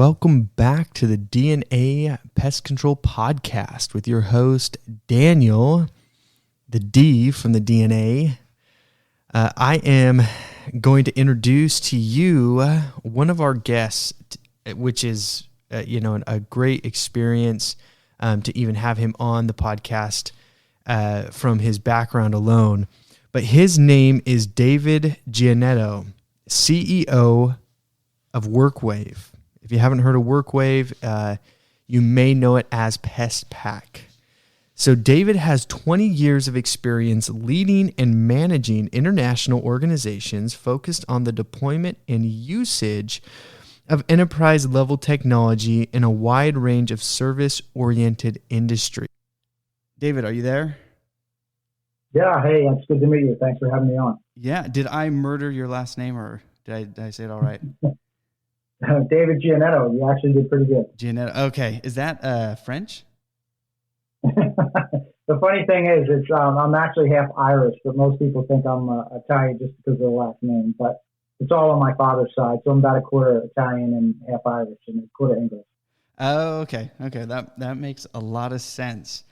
Welcome back to the A Pest Control Podcast with your host, Daniel, the D from the DNA. I am going to introduce to you one of our guests, which is, a great experience to even have him on the podcast from his background alone. But his name is David Giannetto, CEO of WorkWave. If you haven't heard of WorkWave, you may know it as PestPack. So David has 20 years of experience leading and managing international organizations focused on the deployment and usage of enterprise-level technology in a wide range of service-oriented industries. David, are you there? Yeah, hey, it's good to meet you. Thanks for having me on. Yeah, did I murder your last name or did I say it all right? David Giannetto, you actually did pretty good. Giannetto, okay. Is that French? The funny thing is, I'm actually half Irish, but most people think I'm Italian just because of the last name. But it's all on my father's side, so I'm about a quarter Italian and half Irish and a quarter English. Oh, okay. That makes a lot of sense.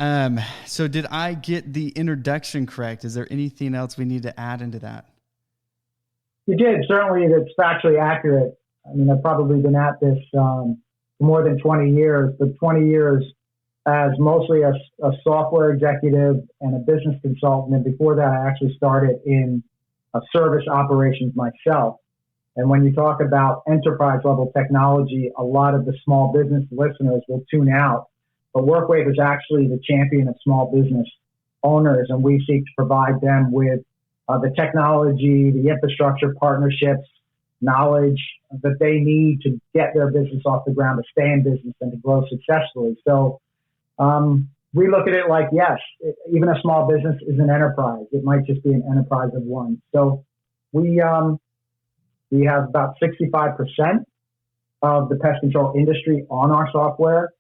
So did I get the introduction correct? Is there anything else we need to add into that? You did. Certainly, it's factually accurate. I mean, I've probably been at this for more than 20 years, but 20 years as mostly a software executive and a business consultant. And before that, I actually started in service operations myself. And when you talk about enterprise level technology, a lot of the small business listeners will tune out. But WorkWave is actually the champion of small business owners, and we seek to provide them with the technology, the infrastructure, partnerships, knowledge that they need to get their business off the ground, to stay in business and to grow successfully. So we look at it like, yes, even a small business is an enterprise. It might just be an enterprise of one. So we have about 65% of the pest control industry on our software,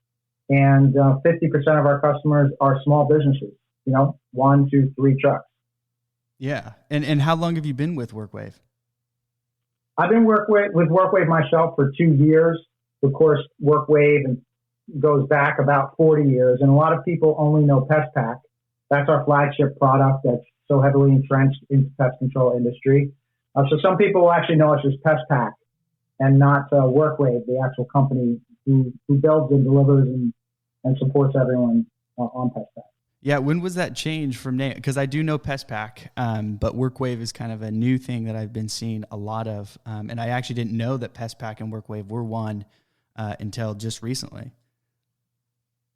and 50% of our customers are small businesses, 1, 2, 3 trucks. Yeah. And how long have you been with WorkWave? I've been with WorkWave myself for 2 years. Of course, WorkWave goes back about 40 years, and a lot of people only know PestPack. That's our flagship product that's so heavily entrenched in the pest control industry. So some people will actually know us as PestPack and not WorkWave, the actual company who builds and delivers and supports everyone on PestPack. Yeah, when was that change from name? Because I do know PestPack, but WorkWave is kind of a new thing that I've been seeing a lot of. And I actually didn't know that PestPack and WorkWave were one until just recently.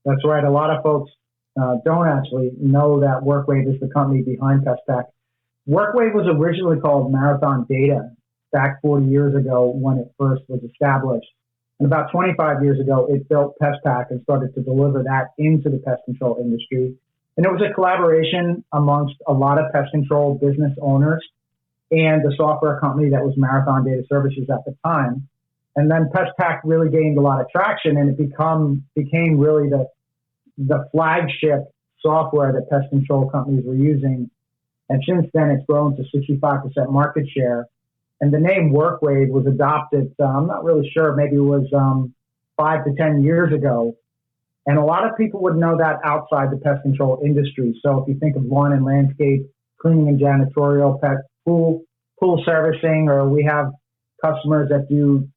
That's right. A lot of folks don't actually know that WorkWave is the company behind PestPack. WorkWave was originally called Marathon Data back 40 years ago when it first was established. And about 25 years ago, it built PestPack and started to deliver that into the pest control industry. And it was a collaboration amongst a lot of pest control business owners and the software company that was Marathon Data Services at the time. And then PestPack really gained a lot of traction, and it became really the flagship software that pest control companies were using. And since then, it's grown to 65% market share. And the name WorkWave was adopted, I'm not really sure, maybe it was 5 to 10 years ago. And a lot of people would know that outside the pest control industry. So if you think of lawn and landscape, cleaning and janitorial, pet pool servicing, or we have customers that do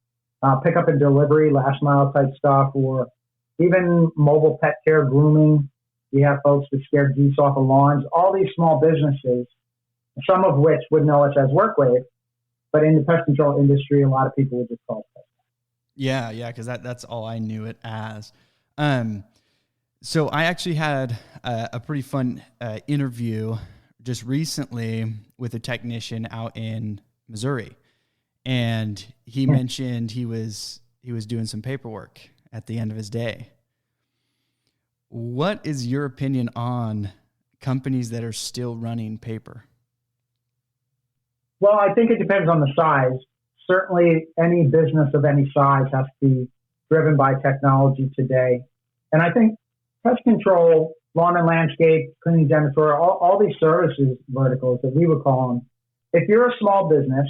pickup and delivery, last mile type stuff, or even mobile pet care, grooming. We have folks that scare geese off of lawns. All these small businesses, some of which would know us as WorkWave, but in the pest control industry, a lot of people would just call it PestPack. Yeah, because that's all I knew it as. So I actually had a pretty fun interview just recently with a technician out in Missouri, and he mentioned he was doing some paperwork at the end of his day. What is your opinion on companies that are still running paper? Well, I think it depends on the size. Certainly, any business of any size has to be driven by technology today. And I think pest control, lawn and landscape, cleaning, janitorial, all these services verticals that we would call them, if you're a small business,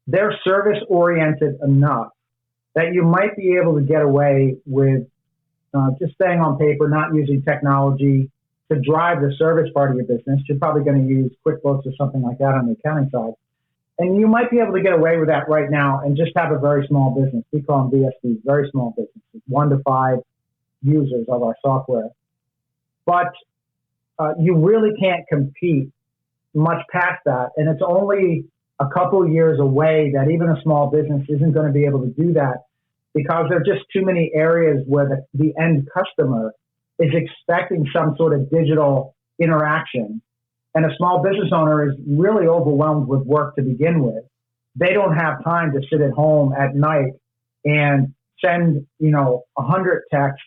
they're service-oriented enough that you might be able to get away with just staying on paper, not using technology to drive the service part of your business. You're probably going to use QuickBooks or something like that on the accounting side. And you might be able to get away with that right now and just have a very small business. We call them VSBs, very small businesses, 1 to 5 users of our software. But you really can't compete much past that. And it's only a couple of years away that even a small business isn't going to be able to do that, because there are just too many areas where the end customer is expecting some sort of digital interaction. And a small business owner is really overwhelmed with work to begin with. They don't have time to sit at home at night and send, 100 texts,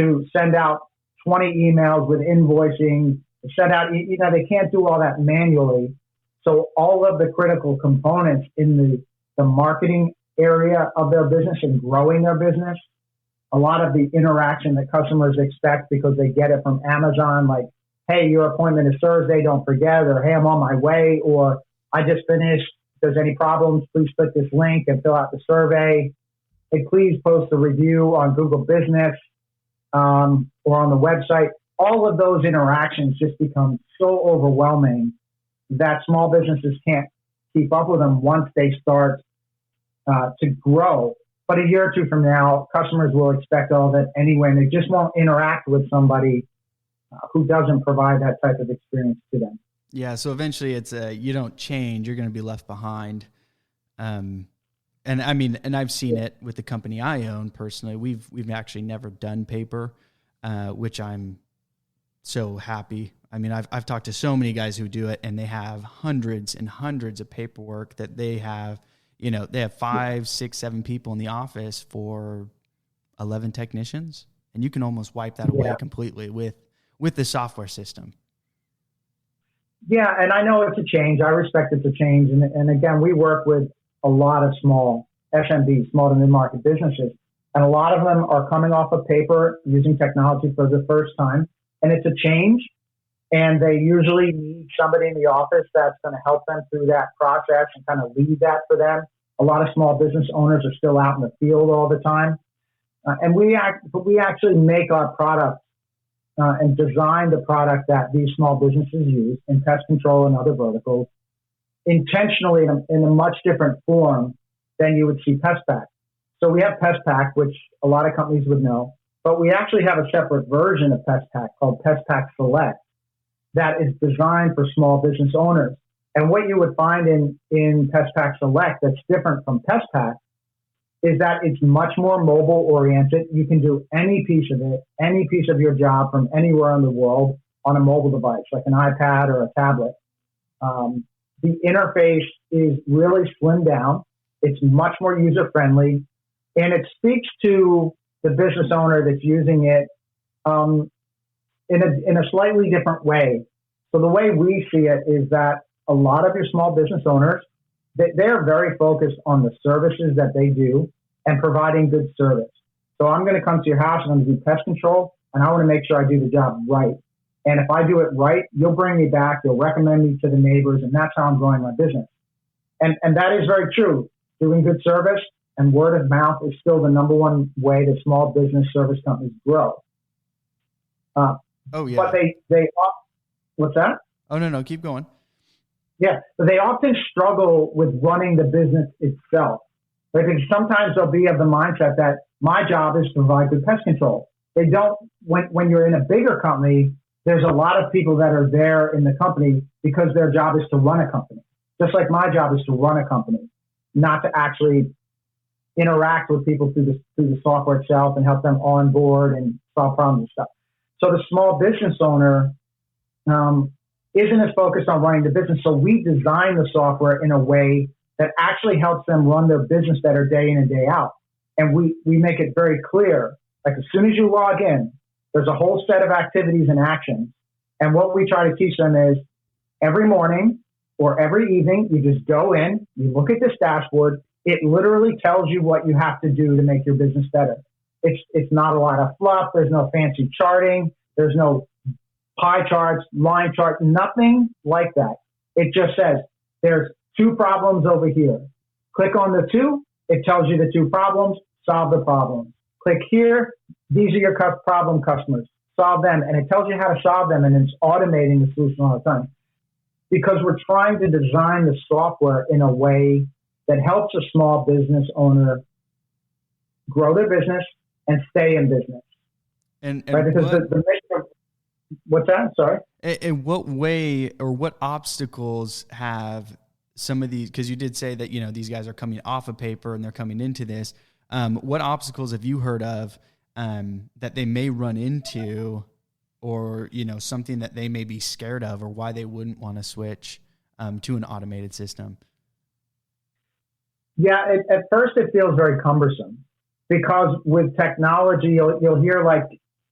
to send out 20 emails with invoicing, to send out, they can't do all that manually. So all of the critical components in the marketing area of their business and growing their business, a lot of the interaction that customers expect because they get it from Amazon, like, hey, your appointment is Thursday, don't forget, or hey, I'm on my way, or I just finished. If there's any problems, please click this link and fill out the survey. Hey, please post a review on Google Business or on the website. All of those interactions just become so overwhelming that small businesses can't keep up with them once they start to grow. But a year or two from now, customers will expect all that anyway, and they just won't interact with somebody who doesn't provide that type of experience to them. Yeah, so eventually it's you don't change, you're going to be left behind. And I've seen it with the company I own personally. We've actually never done paper, which I'm so happy. I mean, I've talked to so many guys who do it, and they have hundreds and hundreds of paperwork that they have. They have 5, 6, 7 people in the office for 11 technicians, and you can almost wipe that away completely with the software system. Yeah, and I know it's a change. I respect it's a change. And again, we work with a lot of small SMBs, small to mid-market businesses, and a lot of them are coming off of paper using technology for the first time. And it's a change, and they usually need somebody in the office that's going to help them through that process and kind of lead that for them. A lot of small business owners are still out in the field all the time. And we actually make our product and design the product that these small businesses use in pest control and other verticals intentionally in a much different form than you would see PestPack. So we have PestPack, which a lot of companies would know, but we actually have a separate version of PestPack called PestPack Select that is designed for small business owners. And what you would find in PestPack Select that's different from PestPack is that it's much more mobile oriented. You can do any piece of it, any piece of your job from anywhere in the world on a mobile device, like an iPad or a tablet. The interface is really slimmed down. It's much more user friendly, and it speaks to the business owner that's using it in a slightly different way. So the way we see it is that a lot of your small business owners, they're very focused on the services that they do and providing good service. So I'm going to come to your house, I'm going to do pest control, and I want to make sure I do the job right. And if I do it right, you'll bring me back, you'll recommend me to the neighbors, and that's how I'm growing my business. And that is very true. Doing good service and word of mouth is still the number one way that small business service companies grow. Oh, yeah. But they what's that? Oh, no, keep going. Yeah, but they often struggle with running the business itself. Because sometimes they'll be of the mindset that my job is to provide good pest control. They don't, when you're in a bigger company, there's a lot of people that are there in the company because their job is to run a company. Just like my job is to run a company, not to actually interact with people through the software itself and help them onboard and solve problems and stuff. So the small business owner isn't as focused on running the business. So we design the software in a way that actually helps them run their business better day in and day out. And we make it very clear, like as soon as you log in, there's a whole set of activities and actions. And what we try to teach them is every morning or every evening, you just go in, you look at this dashboard. It literally tells you what you have to do to make your business better. It's not a lot of fluff. There's no fancy charting. There's no pie charts, line charts, nothing like that. It just says there's 2 problems over here. Click on the 2. It tells you the 2 problems. solve the problem. Click here, these are your problem customers. Solve them, and it tells you how to solve them, and it's automating the solution all the time. Because we're trying to design the software in a way that helps a small business owner grow their business and stay in business. And right? Because the mission of, what's that? Sorry? In what way or what obstacles have some of these, because you did say that, these guys are coming off of paper and they're coming into this. What obstacles have you heard of that they may run into, or, something that they may be scared of, or why they wouldn't want to switch to an automated system? Yeah, at first it feels very cumbersome, because with technology, you'll hear like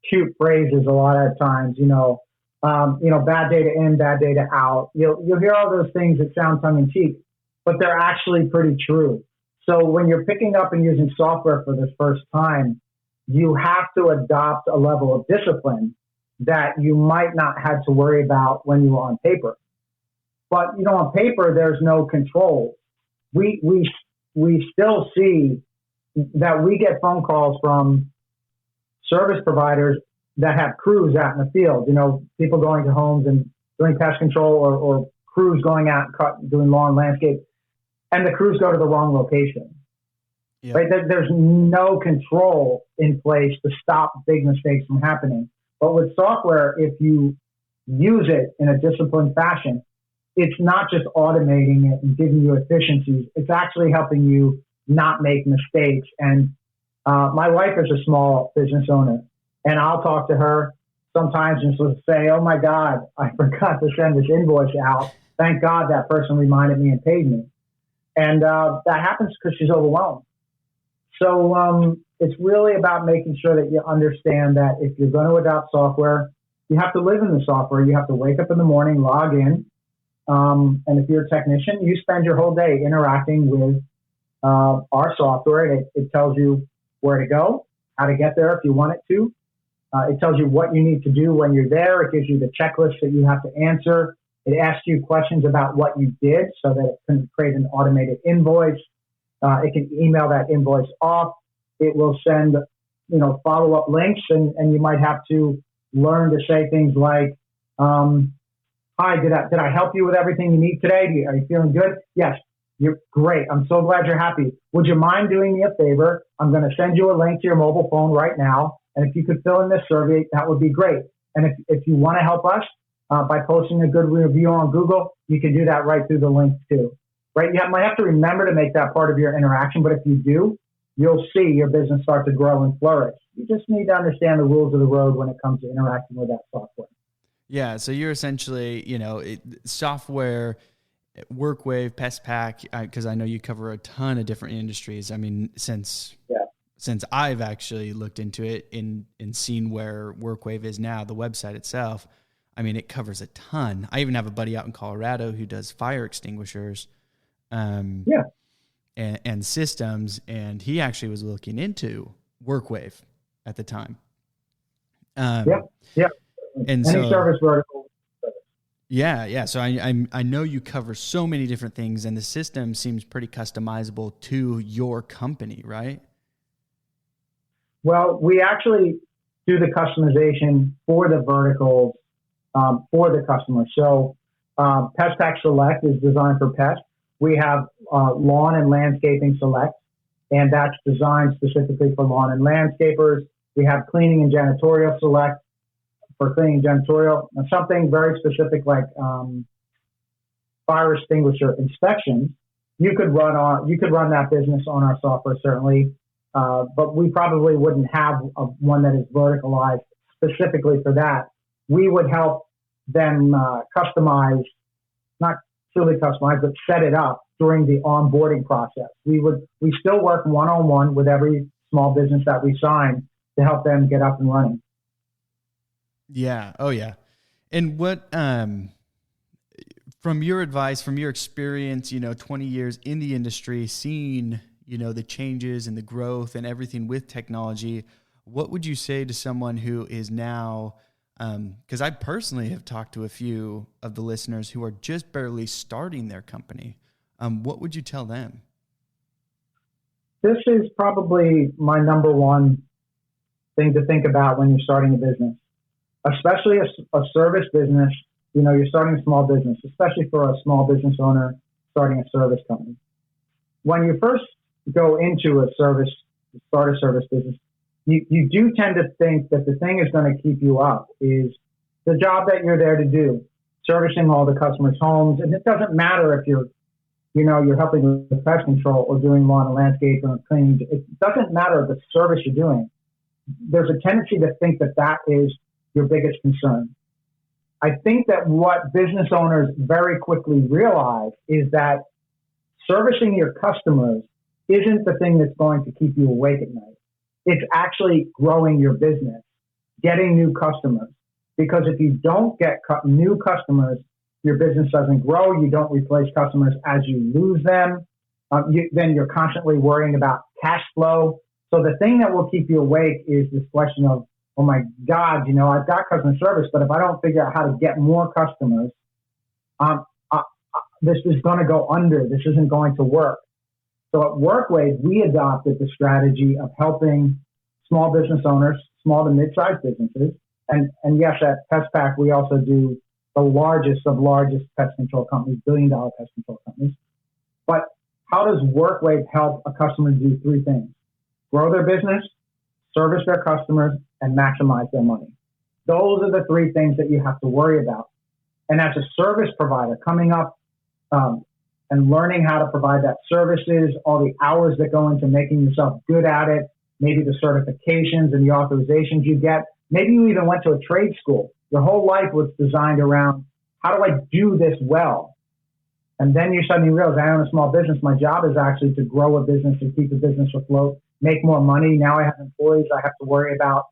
cute phrases a lot of times, bad data in, bad data out. You'll hear all those things that sound tongue in cheek, but they're actually pretty true. So when you're picking up and using software for the first time, you have to adopt a level of discipline that you might not have to worry about when you were on paper. But, on paper, there's no control. We still see that we get phone calls from service providers that have crews out in the field, people going to homes and doing pest control, or crews going out and doing lawn landscape, and the crews go to the wrong location. Yep. Right? There's no control in place to stop big mistakes from happening. But with software, if you use it in a disciplined fashion, it's not just automating it and giving you efficiencies. It's actually helping you not make mistakes. And my wife is a small business owner, and I'll talk to her sometimes and she'll say, "Oh my God, I forgot to send this invoice out. Thank God that person reminded me and paid me." And that happens because she's overwhelmed. So it's really about making sure that you understand that if you're going to adopt software, you have to live in the software. You have to wake up in the morning, log in. And if you're a technician, you spend your whole day interacting with our software. It tells you where to go, how to get there if you want it to. It tells you what you need to do when you're there. It gives you the checklist that you have to answer. It asks you questions about what you did so that it can create an automated invoice. It can email that invoice off. It will send, follow-up links, and you might have to learn to say things like, "Hi, did I help you with everything you need today? Are you feeling good? Yes, you're great. I'm so glad you're happy. Would you mind doing me a favor? I'm going to send you a link to your mobile phone right now, and if you could fill in this survey, that would be great. And if you want to help us by posting a good review on Google, you can do that right through the link too." Right? You might have to remember to make that part of your interaction, but if you do, you'll see your business start to grow and flourish. You just need to understand the rules of the road when it comes to interacting with that software. Yeah, so you're essentially, software, WorkWave, PestPack, because I know you cover a ton of different industries. I mean, since I've actually looked into it and seen where WorkWave is now, the website itself, I mean, it covers a ton. I even have a buddy out in Colorado who does fire extinguishers and systems, and he actually was looking into WorkWave at the time. Yeah. And any service vertical. Yeah. So I know you cover so many different things, and the system seems pretty customizable to your company, right? Well, we actually do the customization for the verticals for the customer. So PestPack Select is designed for pest. We have Lawn and Landscaping Select, and that's designed specifically for lawn and landscapers. We have Cleaning and Janitorial Select for cleaning janitorial, and something very specific like fire extinguisher inspections. You could run that business on our software, certainly, but we probably wouldn't have one that is verticalized specifically for that. We would help them customize, not truly customize, but set it up during the onboarding process. We still work one-on-one with every small business that we sign to help them get up and running. Yeah. Oh, yeah. And what, from your advice, from your experience, 20 years in the industry, seeing, the changes and the growth and everything with technology, what would you say to someone who is now, because I personally have talked to a few of the listeners who are just barely starting their company. What would you tell them? This is probably my number one thing to think about when you're starting a business, especially a service business. You know, you're starting a small business, especially for a small business owner starting a service company. When you first go into start a service business, you do tend to think that the thing is going to keep you up is the job that you're there to do, servicing all the customers' homes. And it doesn't matter if you're helping with pest control or doing lawn and landscape or cleaning. It doesn't matter the service you're doing. There's a tendency to think that that is your biggest concern. I think that what business owners very quickly realize is that servicing your customers isn't the thing that's going to keep you awake at night. It's actually growing your business, getting new customers. Because if you don't get new customers, your business doesn't grow. You don't replace customers as you lose them. Then you're constantly worrying about cash flow. So the thing that will keep you awake is this question of, oh my God, I've got customer service, but if I don't figure out how to get more customers, this is going to go under. This isn't going to work. So at WorkWave, we adopted the strategy of helping small business owners, small to mid-sized businesses. And yes, at PestPack, we also do the largest of largest pest control companies, billion-dollar pest control companies. But how does WorkWave help a customer do three things? Grow their business, service their customers, and maximize their money. Those are the three things that you have to worry about. And as a service provider, coming up and learning how to provide that services, all the hours that go into making yourself good at it, maybe the certifications and the authorizations you get. Maybe you even went to a trade school. Your whole life was designed around, how do I do this well? And then you suddenly realize, I own a small business. My job is actually to grow a business and keep the business afloat, make more money. Now I have employees I have to worry about.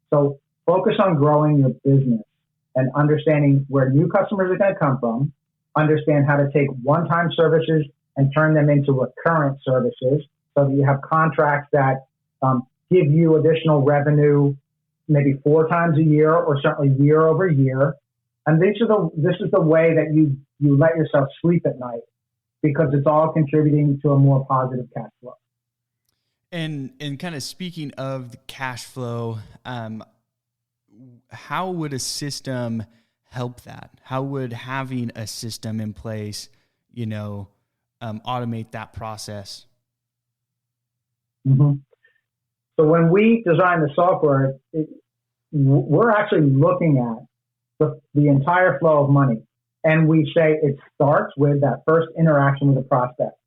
So focus on growing your business and understanding where new customers are going to come from, understand how to take one-time services and turn them into recurrent services so that you have contracts that give you additional revenue maybe 4 times a year or certainly year over year. And this is the way that you let yourself sleep at night, because it's all contributing to a more positive cash flow. And kind of speaking of the cash flow, how would a system help that? How would having a system in place, automate that process? Mm-hmm. So when we design the software, we're actually looking at the entire flow of money. And we say it starts with that first interaction with a prospect.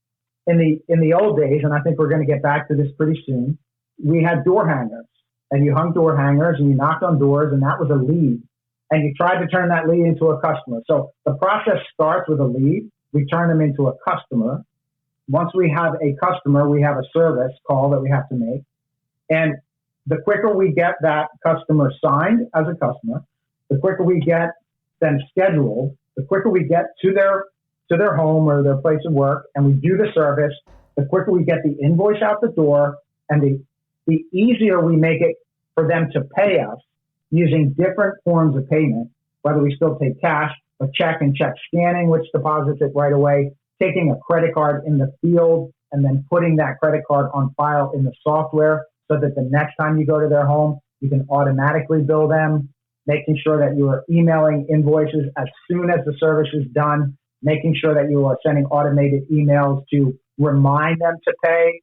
In the old days, and I think we're going to get back to this pretty soon, we had door hangers. And you hung door hangers and you knocked on doors, and that was a lead. And you tried to turn that lead into a customer. So the process starts with a lead. We turn them into a customer. Once we have a customer, we have a service call that we have to make. And the quicker we get that customer signed as a customer, the quicker we get them scheduled, the quicker we get to their home or their place of work, and we do the service, the quicker we get the invoice out the door, and the easier we make it for them to pay us using different forms of payment, whether we still take cash, a check and check scanning, which deposits it right away, taking a credit card in the field, and then putting that credit card on file in the software so that the next time you go to their home, you can automatically bill them, making sure that you are emailing invoices as soon as the service is done, making sure that you are sending automated emails to remind them to pay,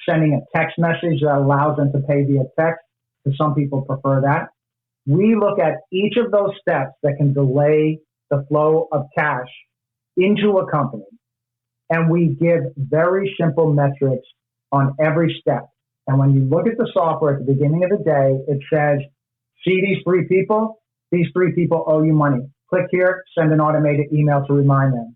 sending a text message that allows them to pay via text, because some people prefer that. We look at each of those steps that can delay the flow of cash into a company, and we give very simple metrics on every step. And when you look at the software at the beginning of the day, it says, see these 3 people? These 3 people owe you money. Click here, send an automated email to remind them.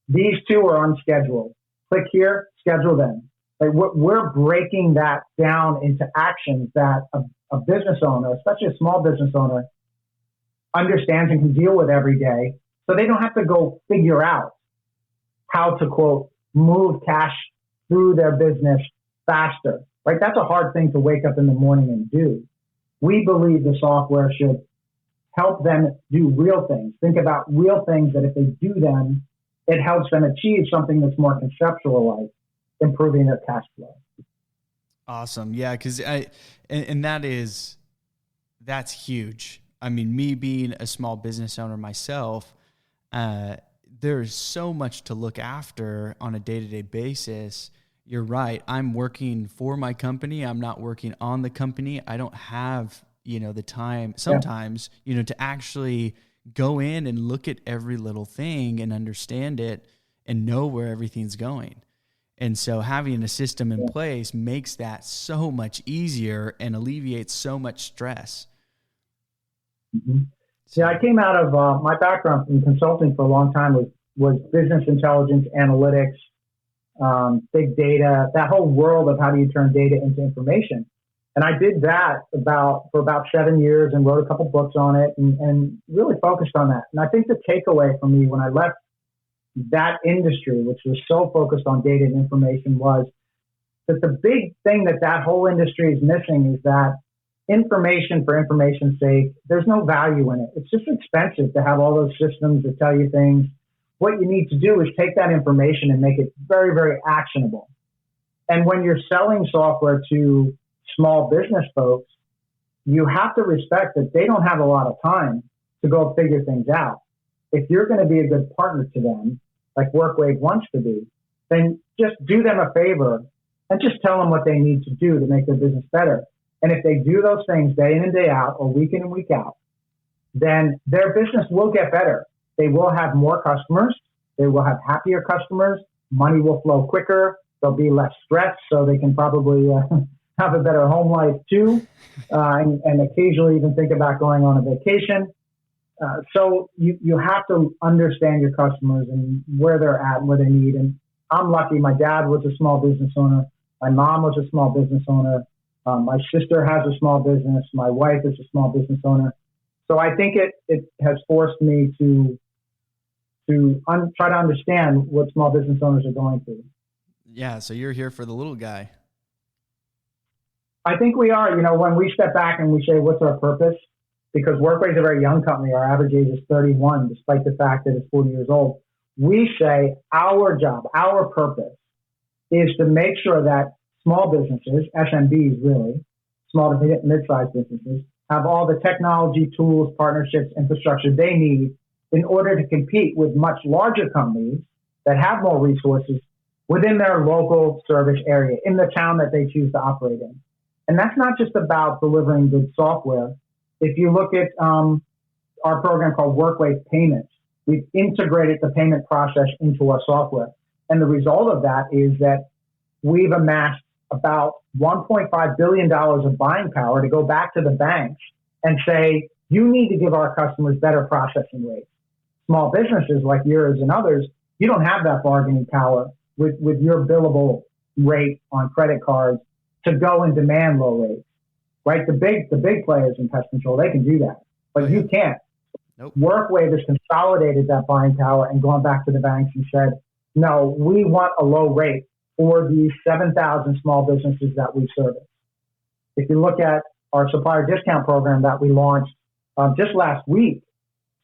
These 2 are unscheduled. Click here, schedule them. Like we're breaking that down into actions that a business owner, especially a small business owner, understands and can deal with every day, so they don't have to go figure out how to, quote, move cash through their business faster. Right? That's a hard thing to wake up in the morning and do. We believe the software should help them do real things. Think about real things that if they do them, it helps them achieve something that's more conceptual, like improving their cash flow. Awesome. Yeah. And that's huge. I mean, me being a small business owner myself, there's so much to look after on a day-to-day basis. You're right. I'm working for my company. I'm not working on the company. I don't have, the time sometimes, to actually go in and look at every little thing and understand it and know where everything's going. And so having a system in place makes that so much easier and alleviates so much stress. Mm-hmm. Yeah, I came out of my background in consulting for a long time was business intelligence, analytics, big data, that whole world of how do you turn data into information. And I did that for about 7 years and wrote a couple books on it and really focused on that. And I think the takeaway for me when I left that industry, which was so focused on data and information, was that the big thing that whole industry is missing is that information for information's sake, there's no value in it. It's just expensive to have all those systems that tell you things. What you need to do is take that information and make it very, very actionable. And when you're selling software to small business folks, you have to respect that they don't have a lot of time to go figure things out. If you're going to be a good partner to them, like WorkWave wants to be, then just do them a favor and just tell them what they need to do to make their business better. And if they do those things day in and day out or week in and week out, then their business will get better. They will have more customers. They will have happier customers. Money will flow quicker. There'll be less stress, so they can probably have a better home life too, and occasionally even think about going on a vacation. So you have to understand your customers and where they're at and what they need. And I'm lucky. My dad was a small business owner. My mom was a small business owner. My sister has a small business. My wife is a small business owner. So I think it has forced me to try to understand what small business owners are going through. Yeah, so you're here for the little guy. I think we are. When we step back and we say, what's our purpose? Because WorkWave is a very young company. Our average age is 31, despite the fact that it's 40 years old. We say our job, our purpose, is to make sure that small businesses, SMBs really, small to mid-sized businesses, have all the technology, tools, partnerships, infrastructure they need in order to compete with much larger companies that have more resources within their local service area, in the town that they choose to operate in. And that's not just about delivering good software. If you look at our program called WorkWave Payments, we've integrated the payment process into our software. And the result of that is that we've amassed about $1.5 billion of buying power to go back to the banks and say, you need to give our customers better processing rates. Small businesses like yours and others, you don't have that bargaining power with your billable rate on credit cards to go and demand low rates, right? The big players in pest control, they can do that, but you can't. Nope. WorkWave has consolidated that buying power and gone back to the banks and said, no, we want a low rate for these 7,000 small businesses that we service. If you look at our supplier discount program that we launched just last week,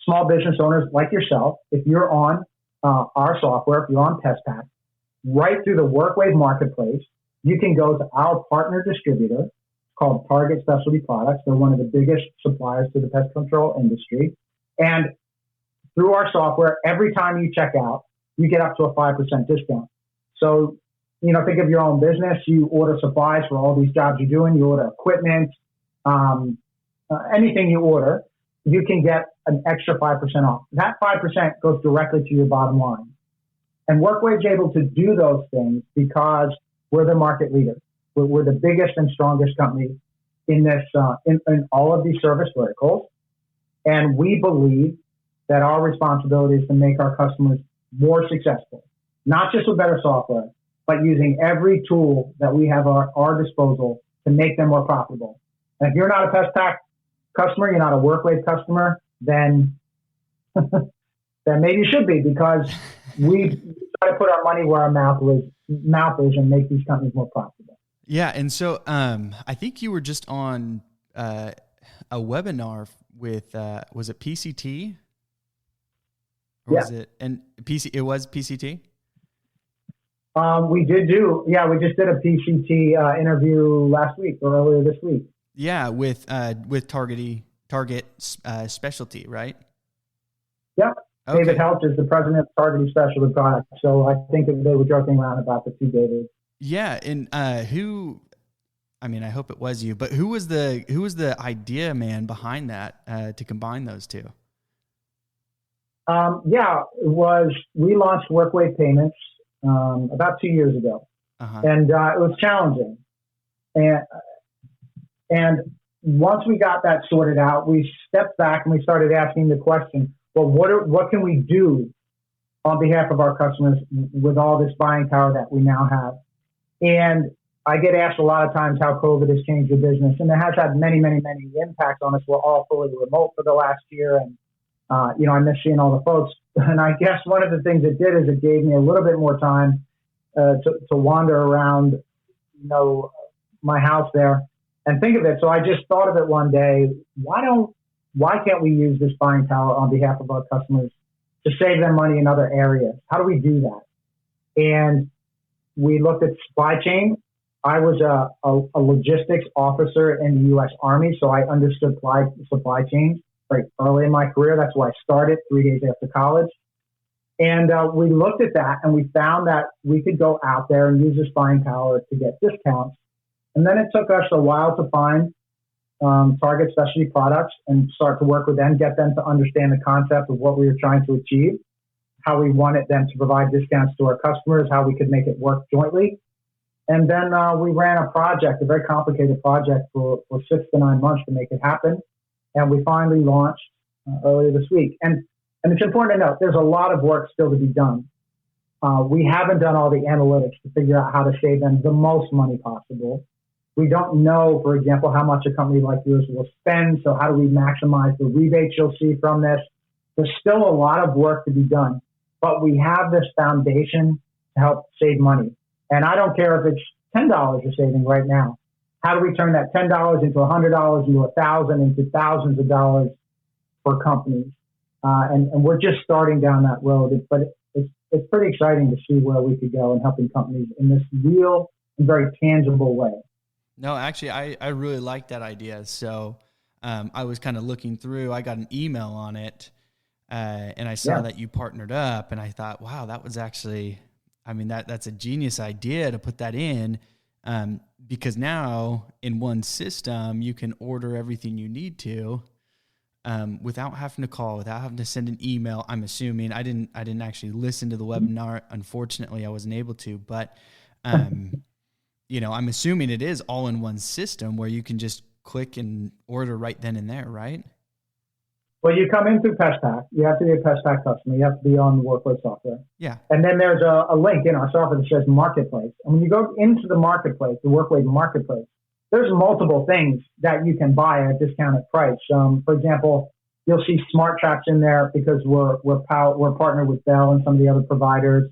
small business owners like yourself, if you're on our software, if you're on PestPack, right through the WorkWave marketplace, you can go to our partner distributor called Target Specialty Products. They're one of the biggest suppliers to the pest control industry. And through our software, every time you check out, you get up to a 5% discount. So, think of your own business. You order supplies for all these jobs you're doing. You order equipment, anything you order, you can get an extra 5% off. That 5% goes directly to your bottom line. And WorkWave's able to do those things because we're the market leader. We're the biggest and strongest company in this, in all of these service verticals. And we believe that our responsibility is to make our customers more successful, not just with better software, but using every tool that we have at our disposal to make them more profitable. And if you're not a PestPack customer, you're not a WorkWave customer, then maybe you should be, because we try to put our money where our mouth is and make these companies more profitable. Yeah, and so I think you were just on a webinar with was it PCT? Or was it? And it was PCT? We just did a PCT interview last week or earlier this week. Yeah, with Target Specialty, right? Yep. Okay. David Helch is the president of Target Specialty Products. So I think that they were joking around about the two Davids. Yeah, and who? I mean, I hope it was you, but who was the idea man behind that to combine those two? It was. We launched WorkWave Payments about 2 years ago, and it was challenging. And once we got that sorted out, we stepped back and we started asking the question, well, what can we do on behalf of our customers with all this buying power that we now have? And I get asked a lot of times how COVID has changed your business, and it has had many, many, many impacts on us. We're all fully remote for the last year, and I miss seeing all the folks. And I guess one of the things it did is it gave me a little bit more time to wander around, my house there and think of it. So I just thought of it one day. Why can't we use this buying power on behalf of our customers to save them money in other areas? How do we do that? And we looked at supply chain. I was a logistics officer in the U.S. Army, so I understood supply chains very early in my career. That's why I started 3 days after college. And we looked at that, and we found that we could go out there and use this buying power to get discounts. And then it took us a while to find Target Specialty Products and start to work with them, get them to understand the concept of what we were trying to achieve, how we wanted them to provide discounts to our customers, how we could make it work jointly. And then we ran a project, a very complicated project for 6 to 9 months to make it happen. And we finally launched earlier this week. And it's important to note, there's a lot of work still to be done. We haven't done all the analytics to figure out how to save them the most money possible. We don't know, for example, how much a company like yours will spend. So how do we maximize the rebates you'll see from this? There's still a lot of work to be done, but we have this foundation to help save money. And I don't care if it's $10 you're saving right now. How do we turn that $10 into $100, into $1,000, into thousands of dollars for companies? And we're just starting down that road, but it's pretty exciting to see where we could go in helping companies in this real and very tangible way. No, actually, I really like that idea. So I was kind of looking through. I got an email on it, and I saw that you partnered up, and I thought, wow, that was actually, that's a genius idea to put that in, because now in one system you can order everything you need to without having to call, without having to send an email. I'm assuming I didn't actually listen to the webinar. Unfortunately, I wasn't able to, but I'm assuming it is all in one system where you can just click and order right then and there, right? Well, you come in through PestPack. You have to be a PestPack customer. You have to be on the WorkWave software. Yeah. And then there's a link in our software that says Marketplace. And when you go into the Marketplace, the WorkWave Marketplace, there's multiple things that you can buy at a discounted price. For example, you'll see smart traps in there because we're partnered with Bell and some of the other providers.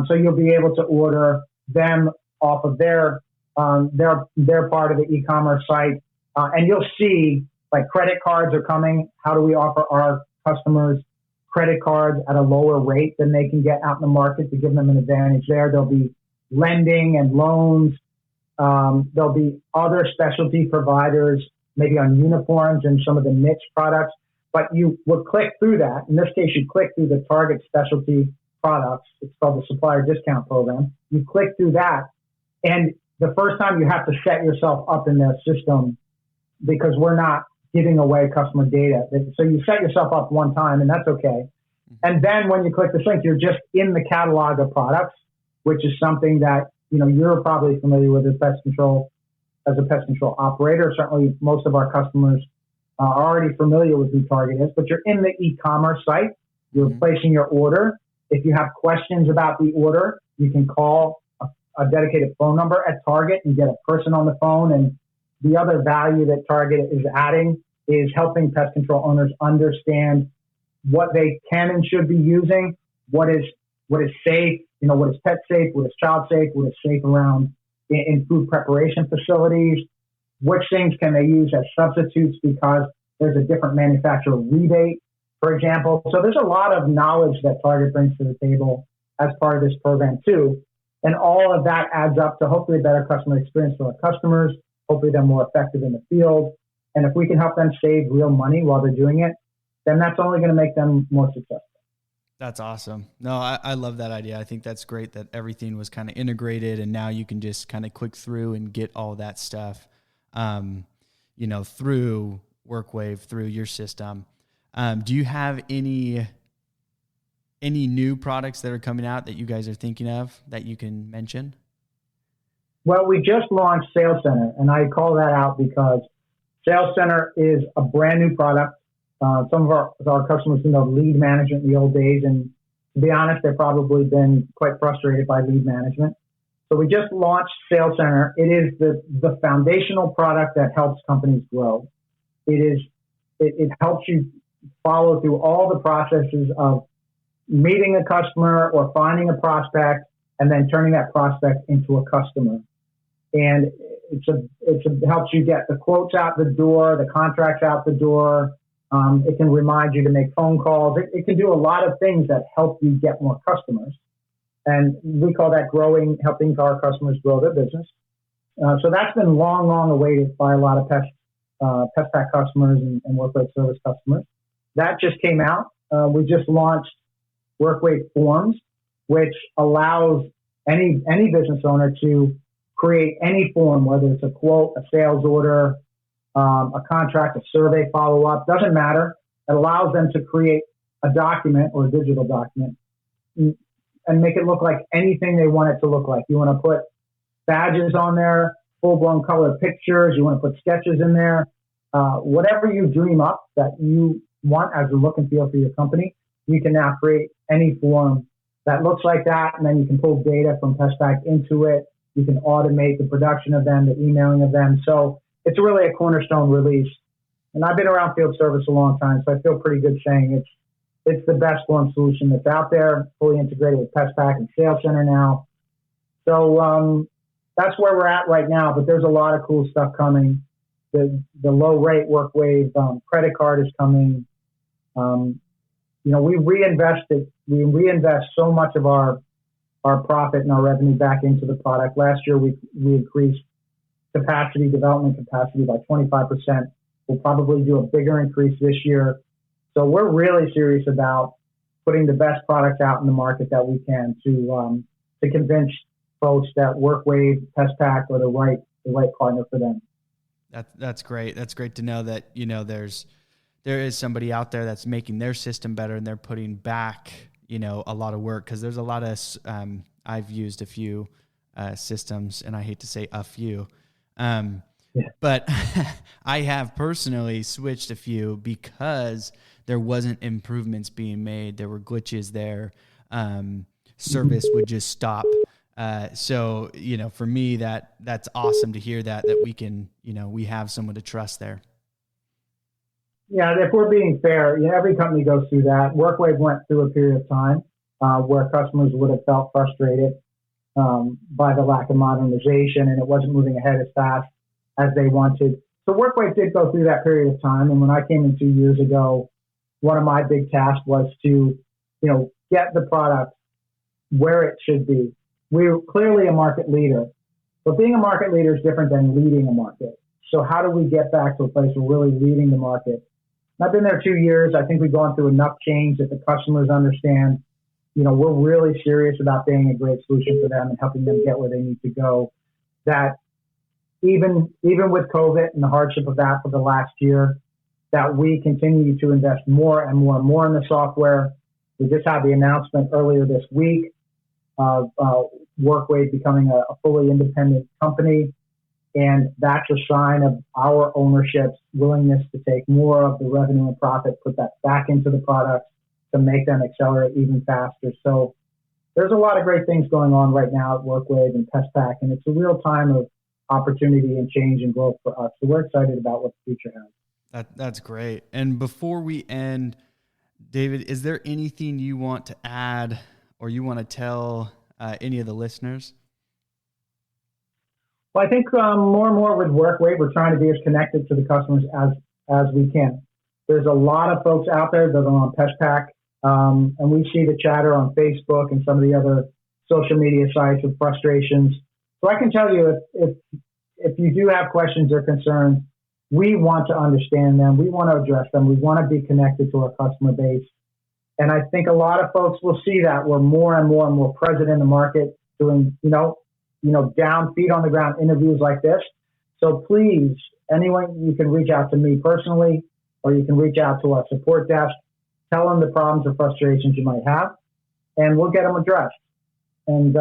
So you'll be able to order them off of their part of the e-commerce site, and you'll see like credit cards are coming. How do we offer our customers credit cards at a lower rate than they can get out in the market to give them an advantage there? There'll be lending and loans. There'll be other specialty providers, maybe on uniforms and some of the niche products. But you will click through that. In this case, you click through the Target Specialty Products. It's called the Supplier Discount Program. You click through that. And the first time you have to set yourself up in their system because we're not giving away customer data. So you set yourself up one time, and that's okay. And then when you click this link, you're just in the catalog of products, which is something that you're probably familiar with as a pest control operator. Certainly most of our customers are already familiar with who Target is, but you're in the e-commerce site. You're placing your order. If you have questions about the order, you can call a dedicated phone number at Target and get a person on the phone. And the other value that Target is adding is helping pest control owners understand what they can and should be using, what is safe, what is pet safe, what is child safe, what is safe around in food preparation facilities, which things can they use as substitutes because there's a different manufacturer rebate, for example. So there's a lot of knowledge that Target brings to the table as part of this program too. And all of that adds up to hopefully a better customer experience for our customers. Hopefully they're more effective in the field. And if we can help them save real money while they're doing it, then that's only going to make them more successful. That's awesome. No, I love that idea. I think that's great that everything was kind of integrated and now you can just kind of click through and get all that stuff, through WorkWave, through your system. Do you have any new products that are coming out that you guys are thinking of that you can mention? Well, we just launched Sales Center, and I call that out because Sales Center is a brand new product. Some of our customers know lead management in the old days, and to be honest, they've probably been quite frustrated by lead management. So we just launched Sales Center. It is the foundational product that helps companies grow. It helps you follow through all the processes of meeting a customer or finding a prospect and then turning that prospect into a customer. And it helps you get the quotes out the door, the contracts out the door. It can remind you to make phone calls. It can do a lot of things that help you get more customers. And we call that helping our customers grow their business. So that's been long awaited by a lot of PestPac customers and WorkWave service customers. That just came out. We just launched WorkWave Forms, which allows any business owner to create any form, whether it's a quote, a sales order, a contract, a survey follow-up, doesn't matter. It allows them to create a document or a digital document and make it look like anything they want it to look like. You want to put badges on there, full-blown color pictures. You want to put sketches in there. Whatever you dream up that you want as a look and feel for your company, you can now create any form that looks like that, and then you can pull data from PestPac into it. You can automate the production of them, the emailing of them. So it's really a cornerstone release. And I've been around field service a long time, so I feel pretty good saying it's the best form solution that's out there, fully integrated with PestPac and Sales Center now. So that's where we're at right now, but there's a lot of cool stuff coming. The low rate WorkWave credit card is coming. We reinvest so much of our profit and our revenue back into the product. Last year, we increased development capacity by 25%. We'll probably do a bigger increase this year. So we're really serious about putting the best products out in the market that we can to convince folks that WorkWave, PestPac are the right partner for them. That's great. That's great to know that, there is somebody out there that's making their system better and they're putting back, a lot of work. Cause there's a lot of, I've used a few systems, and I hate to say a few, but I have personally switched a few because there wasn't improvements being made. There were glitches there. Service would just stop. So, for me, that's awesome to hear that we can, we have someone to trust there. Yeah, if we're being fair, every company goes through that. WorkWave went through a period of time where customers would have felt frustrated by the lack of modernization, and it wasn't moving ahead as fast as they wanted. So WorkWave did go through that period of time. And when I came in 2 years ago, one of my big tasks was to, get the product where it should be. We're clearly a market leader, but being a market leader is different than leading a market. So how do we get back to a place where we're really leading the market? I've been there 2 years. I think we've gone through enough change that the customers understand, we're really serious about being a great solution for them and helping them get where they need to go. That even with COVID and the hardship of that for the last year, that we continue to invest more and more and more in the software. We just had the announcement earlier this week of WorkWave becoming a fully independent company. And that's a sign of our ownership's willingness to take more of the revenue and profit, put that back into the products to make them accelerate even faster. So there's a lot of great things going on right now at WorkWave and PestPac, and it's a real time of opportunity and change and growth for us. So we're excited about what the future has. That's great. And before we end, David, is there anything you want to add or you want to tell any of the listeners? Well, I think more and more with WorkWave, we're trying to be as connected to the customers as we can. There's a lot of folks out there that are on PestPac, and we see the chatter on Facebook and some of the other social media sites with frustrations. So I can tell you if you do have questions or concerns, we want to understand them. We want to address them. We want to be connected to our customer base. And I think a lot of folks will see that we're more and more present in the market doing, down feet on the ground interviews like this. So please, anyone, you can reach out to me personally, or you can reach out to our support desk, tell them the problems or frustrations you might have, and we'll get them addressed. And,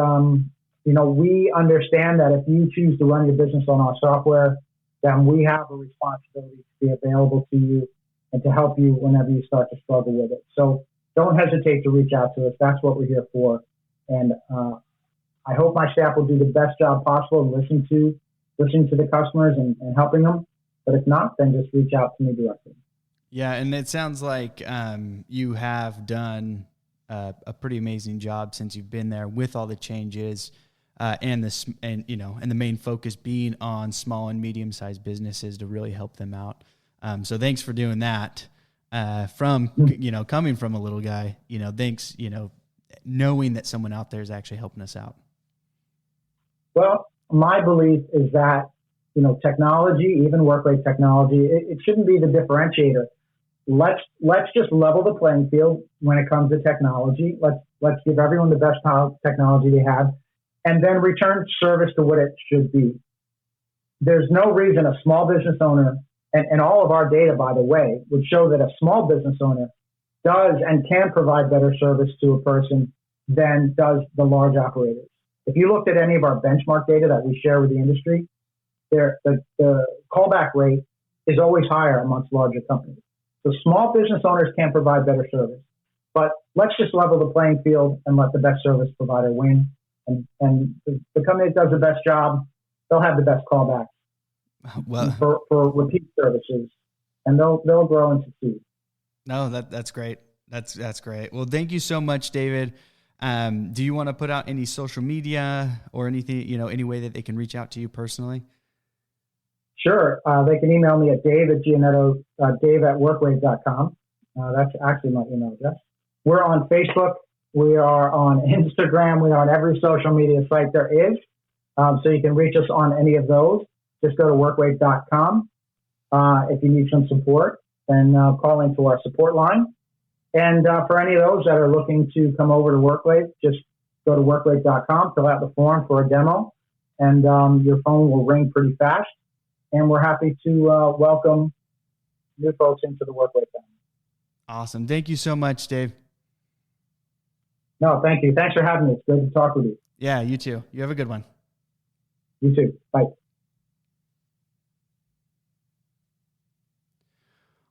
we understand that if you choose to run your business on our software, then we have a responsibility to be available to you and to help you whenever you start to struggle with it. So don't hesitate to reach out to us. That's what we're here for. And I hope my staff will do the best job possible and listening to the customers and helping them. But if not, then just reach out to me directly. Yeah, and it sounds like you have done a pretty amazing job since you've been there with all the changes, and the main focus being on small and medium-sized businesses to really help them out. So thanks for doing that. Coming from a little guy, thanks, knowing that someone out there is actually helping us out. Well, my belief is that, technology, even WorkWave technology, it shouldn't be the differentiator. Let's just level the playing field when it comes to technology. Let's give everyone the best technology they have, and then return service to what it should be. There's no reason a small business owner, and all of our data, by the way, would show that a small business owner does and can provide better service to a person than does the large operators. If you looked at any of our benchmark data that we share with the industry, the callback rate is always higher amongst larger companies. So small business owners can provide better service. But let's just level the playing field and let the best service provider win. And the company that does the best job, they'll have the best callbacks for repeat services, and they'll grow and succeed. No, that's great. That's great. Well, thank you so much, David. Do you want to put out any social media or anything, any way that they can reach out to you personally? Sure. They can email me at Giannetto, dave@workwave.com. That's actually my email address. We're on Facebook. We are on Instagram. We are on every social media site there is. So you can reach us on any of those. Just go to workwave.com. If you need some support, then call into our support line. And for any of those that are looking to come over to WorkWave, just go to workwave.com, fill out the form for a demo, and your phone will ring pretty fast. And we're happy to welcome new folks into the WorkWave family. Awesome. Thank you so much, Dave. No, thank you. Thanks for having me. It's great to talk with you. Yeah, you too. You have a good one. You too. Bye.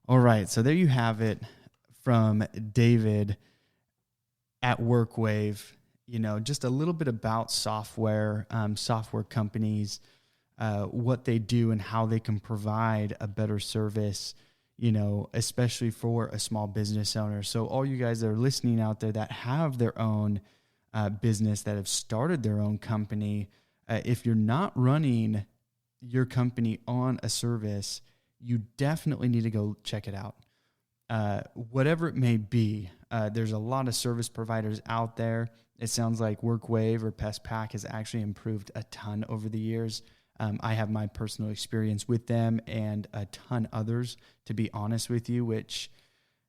All right. So there you have it from David at WorkWave. Just a little bit about software companies, what they do and how they can provide a better service, especially for a small business owner. So all you guys that are listening out there that have their own business, that have started their own company, if you're not running your company on a service, you definitely need to go check it out. Whatever it may be, there's a lot of service providers out there. It sounds like WorkWave or PestPack has actually improved a ton over the years. I have my personal experience with them and a ton others, to be honest with you, which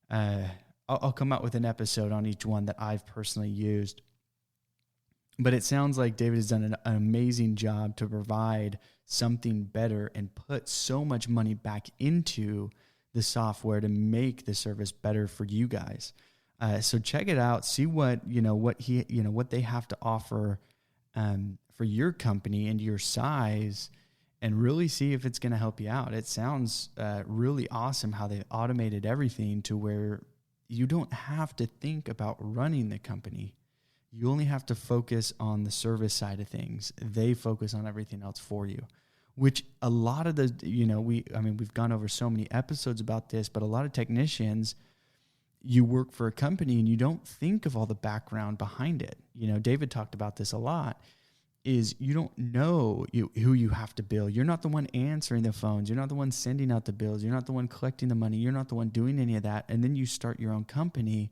I'll come out with an episode on each one that I've personally used. But it sounds like David has done an amazing job to provide something better and put so much money back into the software to make the service better for you guys. So check it out, see what they have to offer for your company and your size, and really see if it's going to help you out. It sounds really awesome how they've automated everything to where you don't have to think about running the company. You only have to focus on the service side of things. They focus on everything else for you, which a lot of we've gone over so many episodes about this, but a lot of technicians, you work for a company and you don't think of all the background behind it. David talked about this a lot, is you don't know who you have to bill. You're not the one answering the phones. You're not the one sending out the bills. You're not the one collecting the money. You're not the one doing any of that. And then you start your own company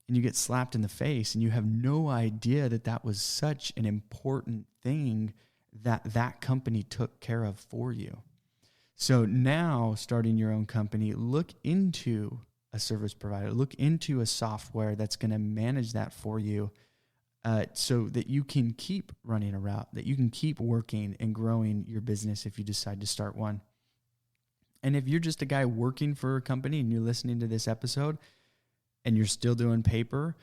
and you get slapped in the face and you have no idea that that was such an important thing that that company took care of for you. So now, starting your own company, look into a service provider, look into a software that's going to manage that for you, so that you can keep running a route, that you can keep working and growing your business if you decide to start one. And if you're just a guy working for a company and you're listening to this episode and you're still doing paper,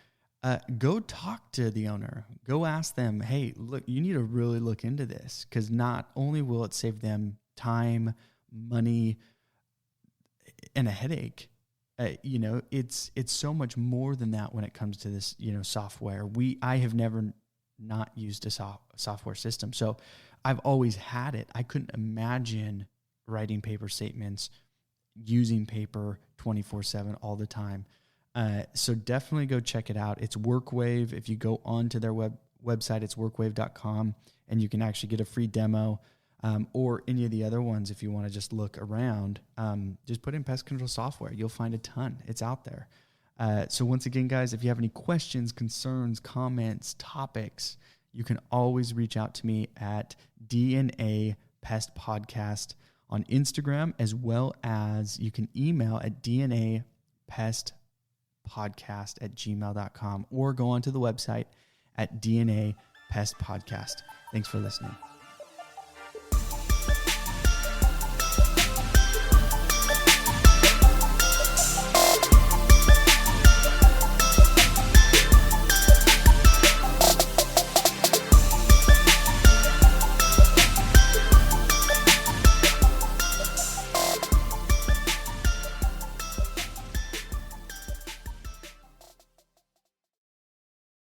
go talk to the owner. Go ask them, hey, look, you need to really look into this, because not only will it save them time, money, and a headache, it's so much more than that when it comes to this, software. I have never not used a software system. So I've always had it. I couldn't imagine writing paper statements, using paper 24/7 all the time. So definitely go check it out. It's WorkWave. If you go onto their website, it's workwave.com, and you can actually get a free demo. Or any of the other ones, if you want to just look around, just put in pest control software. You'll find a ton. It's out there. So once again, guys, if you have any questions, concerns, comments, topics, you can always reach out to me at DNA Pest Podcast on Instagram, as well as you can email at dnapestpodcast@gmail.com, or go onto the website at DNA Pest Podcast. Thanks for listening.